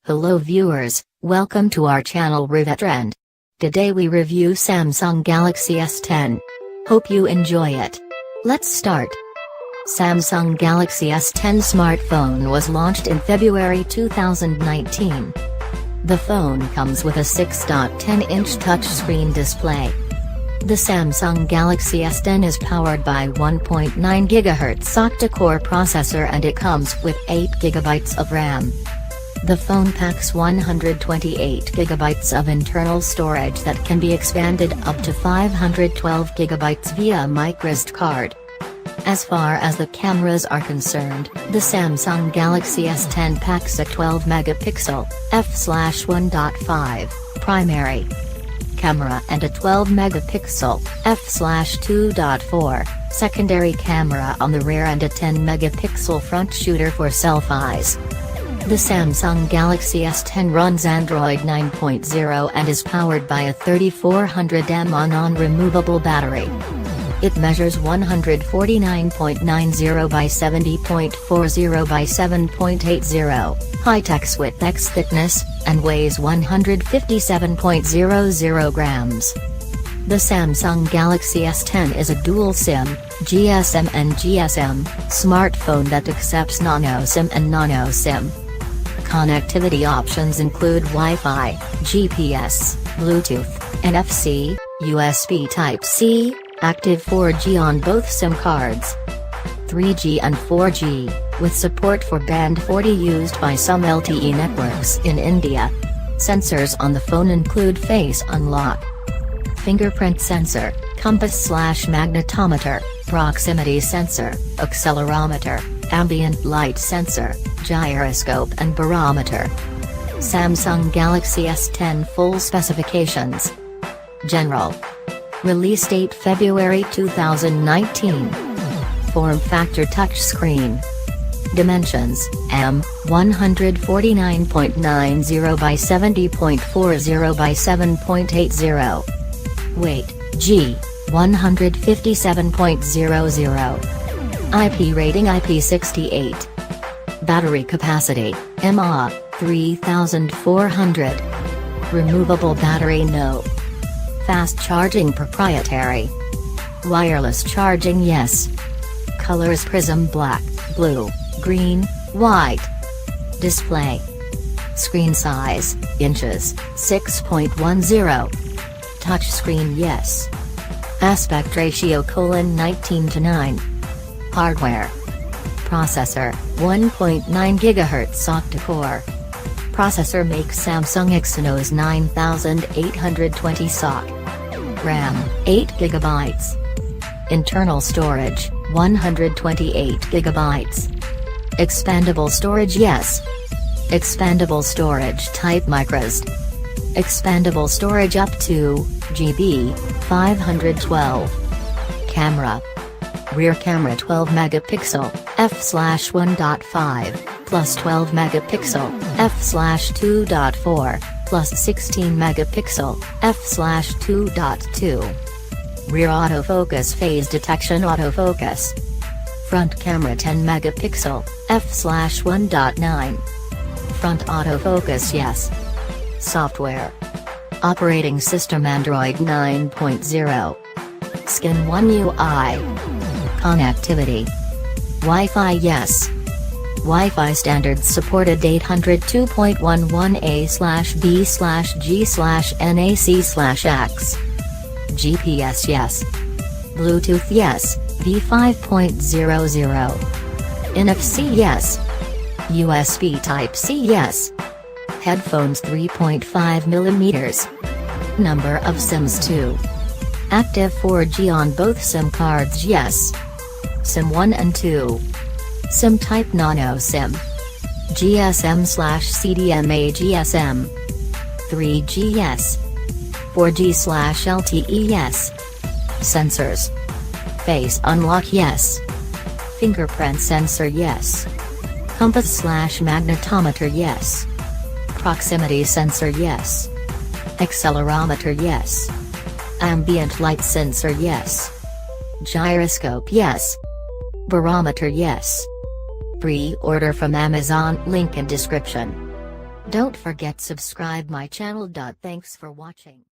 Hello viewers, welcome to our channel Review Trend. Today we review Samsung Galaxy S10. Hope you enjoy it. Let's start. Samsung Galaxy S10 smartphone was launched in February 2019. The phone comes with a 6.10-inch touchscreen display. The Samsung Galaxy S10 is powered by 1.9 GHz octa-core processor and it comes with 8 GB of RAM. The phone packs 128 GB of internal storage that can be expanded up to 512 GB via microSD card. As far as the cameras are concerned, the Samsung Galaxy S10 packs a 12-megapixel f/1.5 primary camera and a 12-megapixel f/2.4 secondary camera on the rear and a 10-megapixel front shooter for selfies. The Samsung Galaxy S10 runs Android 9.0 and is powered by a 3400 mAh non-removable battery. It measures 149.90 by 70.40 by 7.80 height x width x thickness, and weighs 157.00 grams. The Samsung Galaxy S10 is a dual SIM, GSM and GSM, smartphone that accepts Nano-SIM and Nano-SIM. Connectivity options include Wi-Fi, GPS, Bluetooth, NFC, USB Type-C, active 4G on both SIM cards, 3G and 4G, with support for Band 40 used by some LTE networks in India. Sensors on the phone include face unlock, fingerprint sensor, compass/magnetometer, proximity sensor, accelerometer, ambient light sensor, gyroscope and barometer. Samsung Galaxy S10 full specifications. General. Release date February 2019. Form factor touchscreen. Dimensions, M, 149.90 by 70.40 by 7.80. Weight, G, 157.00. IP rating IP68. Battery capacity, mAh, 3400. Removable battery no. Fast charging proprietary. Wireless charging yes. Colors prism black, blue, green, white. Display. Screen size, inches, 6.10. Touchscreen yes. Aspect ratio 19:9. Hardware. Processor, 1.9 GHz octa-core. Processor makes Samsung Exynos 9820 SoC. RAM, 8 GB. Internal storage, 128 GB. Expandable storage yes. Expandable storage type microSD. Expandable storage up to GB 512. Camera. Rear camera 12 megapixel f/1.5 plus 12 megapixel f/2.4 plus 16 megapixel f/2.2. Rear autofocus phase detection autofocus. Front camera 10 megapixel f/1.9. Front autofocus yes. Software. Operating system Android 9.0. Skin 1 UI. Connectivity. Wi-Fi yes. Wi-Fi standards supported 802.11a/b/g/nac/x. GPS yes. Bluetooth yes, v5.00. NFC yes. USB Type-C yes. Headphones 3.5 mm. Number of SIMs 2. Active 4G on both SIM cards yes. SIM 1 and 2. SIM type Nano-SIM. GSM/CDMA GSM. 3G yes. 4G/LTE yes. Sensors. Face unlock yes. Fingerprint sensor yes. Compass/magnetometer yes. Proximity sensor yes. Accelerometer yes. Ambient light sensor yes. Gyroscope yes. Barometer yes. Pre-order from Amazon, link in description. Don't forget subscribe my channel. Thanks for watching.